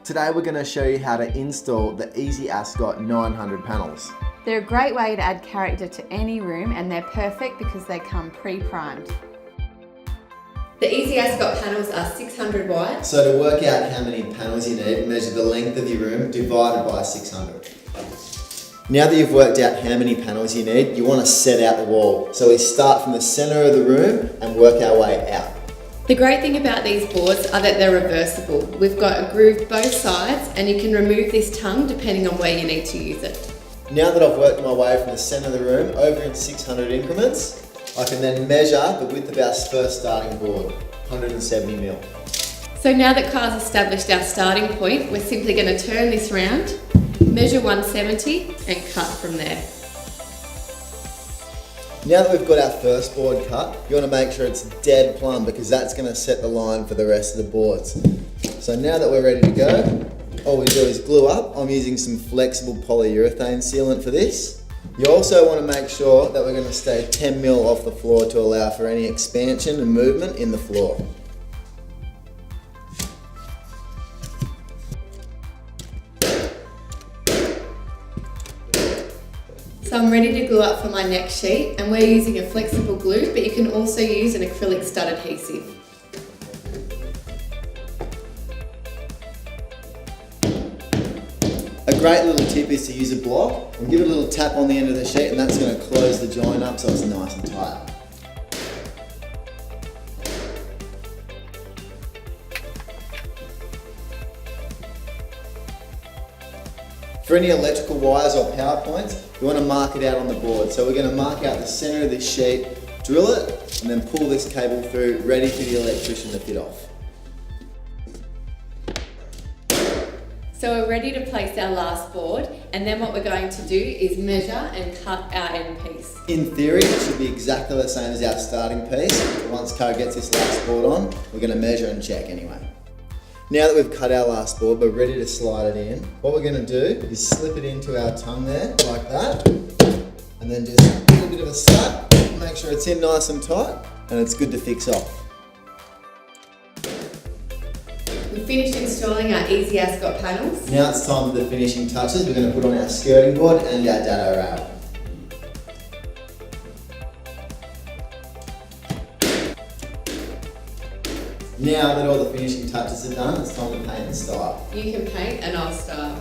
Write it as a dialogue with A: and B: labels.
A: Today we're going to show you how to install the EasyASCOT 900 panels.
B: They're a great way to add character to any room, and they're perfect because they come pre-primed.
C: The EasyASCOT panels are 600 wide.
A: So to work out how many panels you need, measure the length of your room divided by 600. Now that you've worked out how many panels you need, you want to set out the wall. So we start from the center of the room and work our way out.
C: The great thing about these boards are that they're reversible. We've got a groove both sides and you can remove this tongue depending on where you need to use it.
A: Now that I've worked my way from the center of the room over in 600 increments, I can then measure the width of our first starting board, 170 mil.
C: So now that Kyle's established our starting point, we're simply going to turn this round, measure 170 and cut from there.
A: Now that we've got our first board cut, you want to make sure it's dead plumb because that's going to set the line for the rest of the boards. So now that we're ready to go, all we do is glue up. I'm using some flexible polyurethane sealant for this. You also want to make sure that we're going to stay 10 mil off the floor to allow for any expansion and movement in the floor.
C: So I'm ready to glue up for my next sheet, and we're using a flexible glue, but you can also use an acrylic stud adhesive.
A: A great little tip is to use a block and give it a little tap on the end of the sheet, and that's going to close the joint up so it's nice and tight. For any electrical wires or power points, we want to mark it out on the board. So we're going to mark out the center of this sheet, drill it, and then pull this cable through, ready for the electrician to fit off.
C: So we're ready to place our last board, and then what we're going to do is measure and cut our end piece.
A: In theory, it should be exactly the same as our starting piece. But once Kara gets this last board on, we're going to measure and check anyway. Now that we've cut our last board, we're ready to slide it in. What we're going to do is slip it into our tongue there, like that, and then just a little bit of a slap, make sure it's in nice and tight, and it's good to fix off.
C: We've finished installing our EasyASCOT panels.
A: Now it's time for the finishing touches. We're going to put on our skirting board and our dado rail. Now that all the finishing touches are done, it's time to paint and style.
C: You can paint and I'll style.